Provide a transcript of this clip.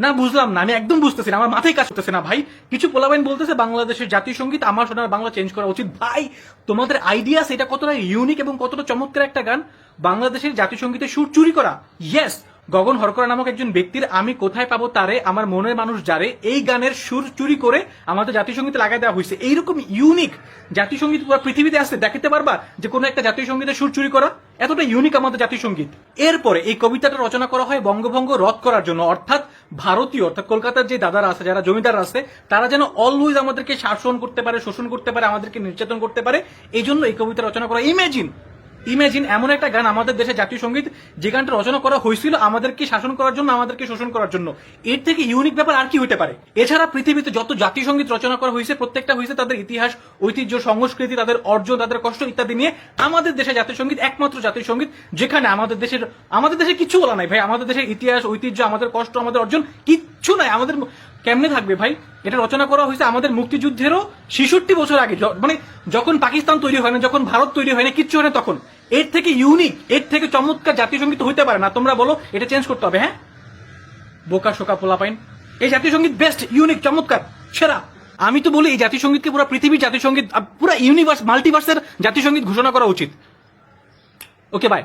না বুঝলাম না, আমি একদম বুঝতেছি না, আমার মাথায় কাজ করতেছে না ভাই। কিছু পোলাবাইন বলতেছে বাংলাদেশের জাতীয় সঙ্গীত আমার সোনার বাংলা চেঞ্জ করা উচিত। ভাই তোমাদের আইডিয়া এটা কতটা ইউনিক এবং কতটা চমৎকার একটা গান, বাংলাদেশের জাতীয় সঙ্গীতের সুর চুরি করা। ইয়েস, গগন হরকরা নামক একজন ব্যক্তির আমি কোথায় পাবো তারে, আমার মনের মানুষ যারে, এই গানের সুর চুরি করে আমাদের জাতীয় সঙ্গীতে লাগাই দেওয়া হয়েছে। এইরকম ইউনিক জাতীয় সঙ্গীত পুরো পৃথিবীতে আসতে দেখাতে পারবা যে কোনো একটা জাতীয় সঙ্গীতের সুর চুরি করা? এতটা ইউনিক আমাদের জাতীয় সঙ্গীত। এরপরে এই কবিতাটা রচনা করা হয় বঙ্গভঙ্গ রদ করার জন্য, অর্থাৎ ভারতীয় অর্থাৎ কলকাতার যে দাদারা আছে, যারা জমিদার আছে, তারা যেন অলওয়েজ আমাদেরকে শাসন করতে পারে, শোষণ করতে পারে, আমাদেরকে নির্যাতন করতে পারে, এই জন্য এই কবিতা রচনা করা। ইমেজিন ইমেজিন এমন একটা গান আমাদের দেশে জাতীয় সঙ্গীত, যে গানটা রচনা করা হয়েছিল আমাদেরকে শাসন করার জন্য, আমাদেরকে শোষণ করার জন্য। এর থেকে ইউনিক ব্যাপার আর কি হতে পারে? এছাড়া পৃথিবীতে যত জাতীয় সঙ্গীত রচনা করা হয়েছে প্রত্যেকটা হয়েছে তাদের ইতিহাস, ঐতিহ্য, সংস্কৃতি, তাদের অর্জন, তাদের কষ্ট ইত্যাদি নিয়ে। আমাদের দেশে জাতীয় সঙ্গীত একমাত্র জাতীয় সঙ্গীত যেখানে আমাদের দেশে কিছু বলা নাই ভাই। আমাদের দেশের ইতিহাস, ঐতিহ্য, আমাদের কষ্ট, আমাদের অর্জন কিচ্ছু নাই। আমাদের কেমনে থাকবে ভাই? এটা রচনা করা হয়েছে আমাদের মুক্তিযুদ্ধেরও 66 বছর আগে, মানে যখন পাকিস্তান তৈরি হয় না, যখন ভারত তৈরি হয় না, কিচ্ছু হয় না তখন। এর থেকে ইউনিক, এর থেকে চমৎকার জাতীয় সঙ্গীত হইতে পারে না। তোমরা বলো এটা চেঞ্জ করতে হবে। হ্যাঁ, বোকা শোকা পোলাপাইন, এই জাতীয় সঙ্গীত বেস্ট, ইউনিক, চমৎকার, সেরা। আমি তো বলি এই জাতীয় সঙ্গীতকে পুরো পৃথিবীর জাতীয় সঙ্গীত, পুরো ইউনিভার্স, মাল্টিভার্সের জাতীয় সঙ্গীত ঘোষণা করা উচিত। Okay bye.